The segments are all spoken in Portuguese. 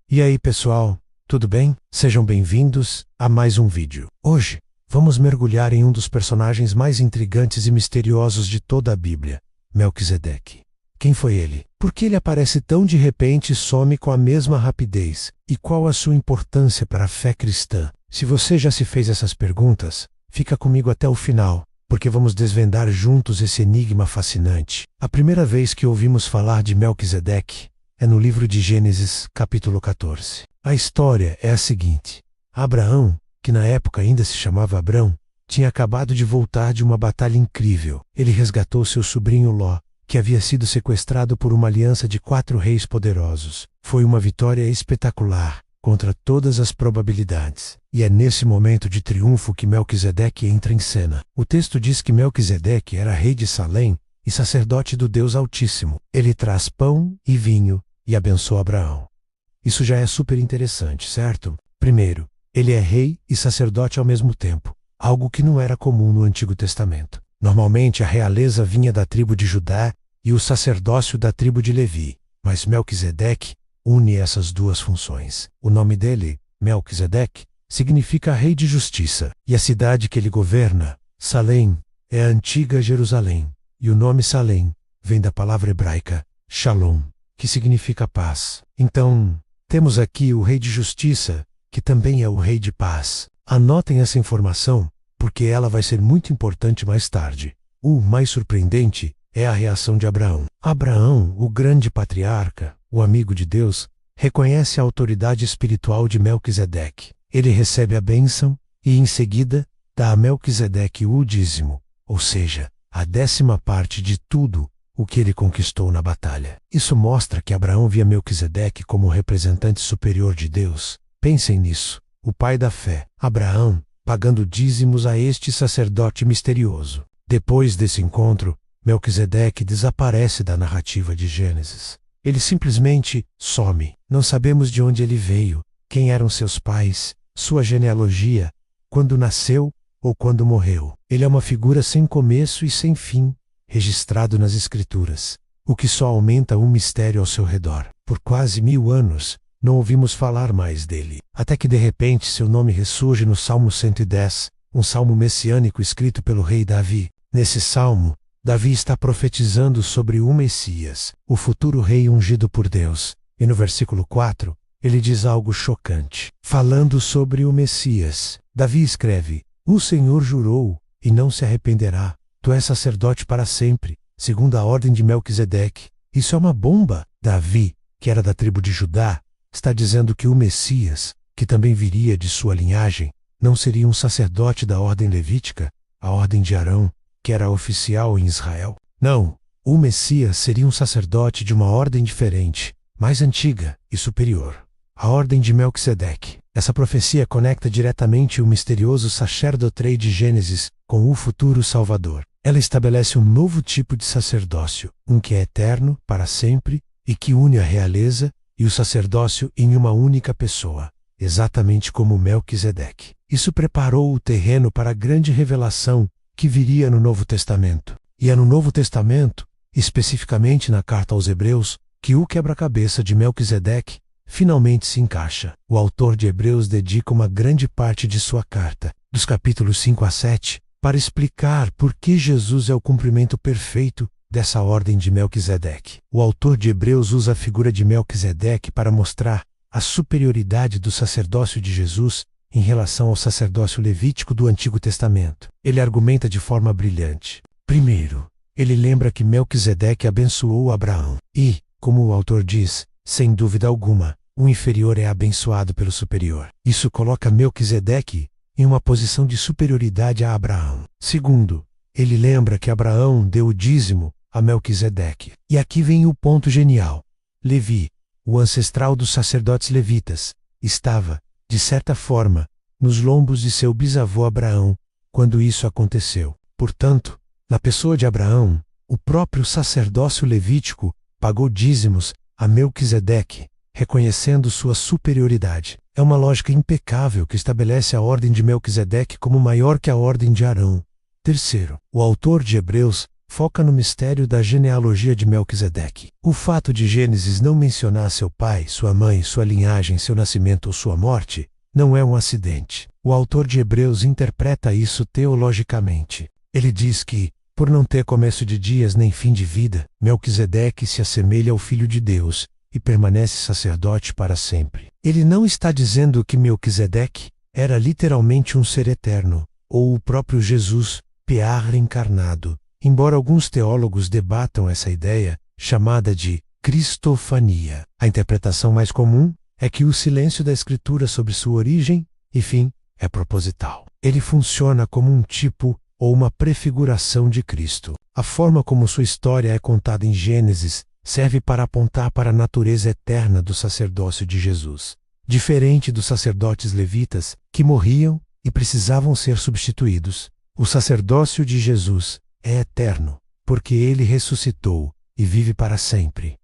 E aí pessoal, tudo bem? Sejam bem-vindos a mais um vídeo. Hoje, vamos mergulhar em um dos personagens mais intrigantes e misteriosos de toda a Bíblia, Melquisedeque. Quem foi ele? Por que ele aparece tão de repente e some com a mesma rapidez? E qual a sua importância para a fé cristã? Se você já se fez essas perguntas, fica comigo até o final, porque vamos desvendar juntos esse enigma fascinante. A primeira vez que ouvimos falar de Melquisedeque é no livro de Gênesis, capítulo 14. A história é a seguinte: Abraão, que na época ainda se chamava Abrão, tinha acabado de voltar de uma batalha incrível. Ele resgatou seu sobrinho Ló, que havia sido sequestrado por uma aliança de 4 reis poderosos. Foi uma vitória espetacular, contra todas as probabilidades. E é nesse momento de triunfo que Melquisedeque entra em cena. O texto diz que Melquisedeque era rei de Salém e sacerdote do Deus Altíssimo. Ele traz pão e vinho e abençoa Abraão. Isso já é super interessante, certo? Primeiro, ele é rei e sacerdote ao mesmo tempo, algo que não era comum no Antigo Testamento. Normalmente a realeza vinha da tribo de Judá e o sacerdócio da tribo de Levi, mas Melquisedeque une essas duas funções. O nome dele, Melquisedeque, significa rei de justiça, e a cidade que ele governa, Salém, é a antiga Jerusalém, e o nome Salém vem da palavra hebraica Shalom, que significa paz. Então, temos aqui o rei de justiça, que também é o rei de paz. Anotem essa informação, porque ela vai ser muito importante mais tarde. O mais surpreendente é a reação de Abraão. Abraão, o grande patriarca, o amigo de Deus, reconhece a autoridade espiritual de Melquisedeque. Ele recebe a bênção e, em seguida, dá a Melquisedeque o dízimo, ou seja, a 10ª parte de tudo o que ele conquistou na batalha. Isso mostra que Abraão via Melquisedeque como o representante superior de Deus. Pensem nisso, o pai da fé, Abraão, pagando dízimos a este sacerdote misterioso. Depois desse encontro, Melquisedeque desaparece da narrativa de Gênesis. Ele simplesmente some. Não sabemos de onde ele veio, quem eram seus pais, sua genealogia, quando nasceu ou quando morreu. Ele é uma figura sem começo e sem fim, registrado nas Escrituras, o que só aumenta um mistério ao seu redor. Por quase 1000 anos, não ouvimos falar mais dele, até que de repente seu nome ressurge no Salmo 110, um salmo messiânico escrito pelo rei Davi. Nesse salmo, Davi está profetizando sobre o Messias, o futuro rei ungido por Deus, e no versículo 4, ele diz algo chocante. Falando sobre o Messias, Davi escreve: "O Senhor jurou e não se arrependerá. Tu és sacerdote para sempre, segundo a ordem de Melquisedeque." Isso é uma bomba. Davi, que era da tribo de Judá, está dizendo que o Messias, que também viria de sua linhagem, não seria um sacerdote da ordem levítica, a ordem de Arão, que era oficial em Israel. Não, o Messias seria um sacerdote de uma ordem diferente, mais antiga e superior, a ordem de Melquisedeque. Essa profecia conecta diretamente o misterioso Sacerdotrei de Gênesis com o futuro Salvador. Ela estabelece um novo tipo de sacerdócio, um que é eterno, para sempre, e que une a realeza e o sacerdócio em uma única pessoa, exatamente como Melquisedeque. Isso preparou o terreno para a grande revelação que viria no Novo Testamento. E é no Novo Testamento, especificamente na carta aos Hebreus, que o quebra-cabeça de Melquisedeque finalmente se encaixa. O autor de Hebreus dedica uma grande parte de sua carta, dos capítulos 5 a 7, para explicar por que Jesus é o cumprimento perfeito dessa ordem de Melquisedeque. O autor de Hebreus usa a figura de Melquisedeque para mostrar a superioridade do sacerdócio de Jesus em relação ao sacerdócio levítico do Antigo Testamento. Ele argumenta de forma brilhante. Primeiro, ele lembra que Melquisedeque abençoou Abraão. E, como o autor diz, sem dúvida alguma, o inferior é abençoado pelo superior. Isso coloca Melquisedeque em uma posição de superioridade a Abraão. Segundo, ele lembra que Abraão deu o dízimo a Melquisedeque. E aqui vem o ponto genial. Levi, o ancestral dos sacerdotes levitas, estava, de certa forma, nos lombos de seu bisavô Abraão, quando isso aconteceu. Portanto, na pessoa de Abraão, o próprio sacerdócio levítico pagou dízimos a Melquisedeque, reconhecendo sua superioridade. É uma lógica impecável que estabelece a ordem de Melquisedeque como maior que a ordem de Arão. Terceiro, o autor de Hebreus foca no mistério da genealogia de Melquisedeque. O fato de Gênesis não mencionar seu pai, sua mãe, sua linhagem, seu nascimento ou sua morte, não é um acidente. O autor de Hebreus interpreta isso teologicamente. Ele diz que, por não ter começo de dias nem fim de vida, Melquisedeque se assemelha ao Filho de Deus e permanece sacerdote para sempre. Ele não está dizendo que Melquisedeque era literalmente um ser eterno, ou o próprio Jesus, PA reencarnado, embora alguns teólogos debatam essa ideia, chamada de cristofania. A interpretação mais comum é que o silêncio da Escritura sobre sua origem e fim é proposital. Ele funciona como um tipo ou uma prefiguração de Cristo. A forma como sua história é contada em Gênesis serve para apontar para a natureza eterna do sacerdócio de Jesus. Diferente dos sacerdotes levitas, que morriam e precisavam ser substituídos, o sacerdócio de Jesus é eterno, porque ele ressuscitou e vive para sempre.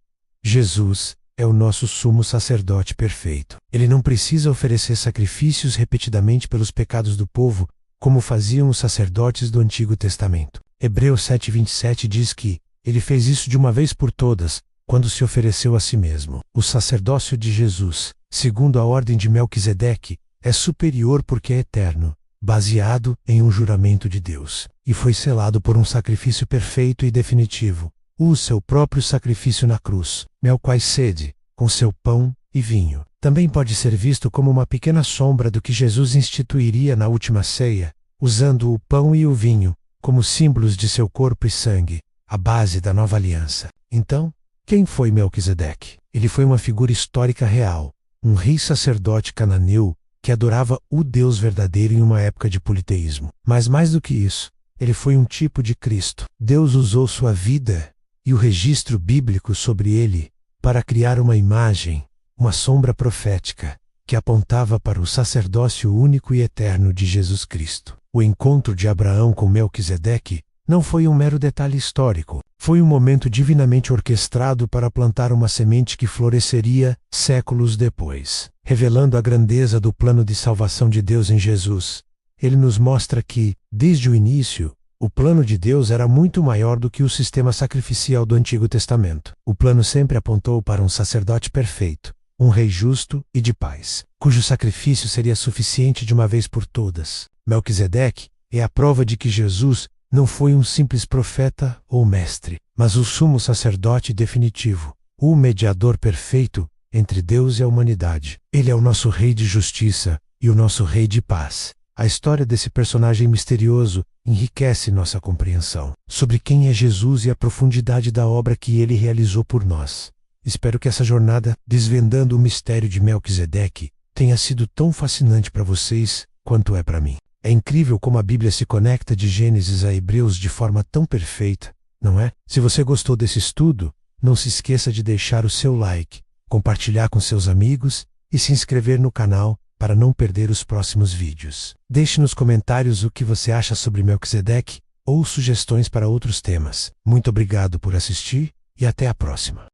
Jesus é o nosso sumo sacerdote perfeito. Ele não precisa oferecer sacrifícios repetidamente pelos pecados do povo, como faziam os sacerdotes do Antigo Testamento. Hebreus 7:27 diz que ele fez isso de uma vez por todas, quando se ofereceu a si mesmo. O sacerdócio de Jesus, segundo a ordem de Melquisedeque, é superior porque é eterno, baseado em um juramento de Deus, e foi selado por um sacrifício perfeito e definitivo, o seu próprio sacrifício na cruz, Melquisedec, com seu pão e vinho. Também pode ser visto como uma pequena sombra do que Jesus instituiria na última ceia, usando o pão e o vinho como símbolos de seu corpo e sangue, a base da nova aliança. Então, quem foi Melquisedeque? Ele foi uma figura histórica real, um rei sacerdote cananeu que adorava o Deus verdadeiro em uma época de politeísmo. Mas mais do que isso, ele foi um tipo de Cristo. Deus usou sua vida e o registro bíblico sobre ele para criar uma imagem, uma sombra profética, que apontava para o sacerdócio único e eterno de Jesus Cristo. O encontro de Abraão com Melquisedeque não foi um mero detalhe histórico, foi um momento divinamente orquestrado para plantar uma semente que floresceria séculos depois. Revelando a grandeza do plano de salvação de Deus em Jesus, ele nos mostra que, desde o início, o plano de Deus era muito maior do que o sistema sacrificial do Antigo Testamento. O plano sempre apontou para um sacerdote perfeito, um rei justo e de paz, cujo sacrifício seria suficiente de uma vez por todas. Melquisedeque é a prova de que Jesus não foi um simples profeta ou mestre, mas o sumo sacerdote definitivo, o mediador perfeito entre Deus e a humanidade. Ele é o nosso rei de justiça e o nosso rei de paz. A história desse personagem misterioso enriquece nossa compreensão sobre quem é Jesus e a profundidade da obra que ele realizou por nós. Espero que essa jornada, desvendando o mistério de Melquisedeque, tenha sido tão fascinante para vocês quanto é para mim. É incrível como a Bíblia se conecta de Gênesis a Hebreus de forma tão perfeita, não é? Se você gostou desse estudo, não se esqueça de deixar o seu like, compartilhar com seus amigos e se inscrever no canal para não perder os próximos vídeos. Deixe nos comentários o que você acha sobre Melquisedeque ou sugestões para outros temas. Muito obrigado por assistir e até a próxima.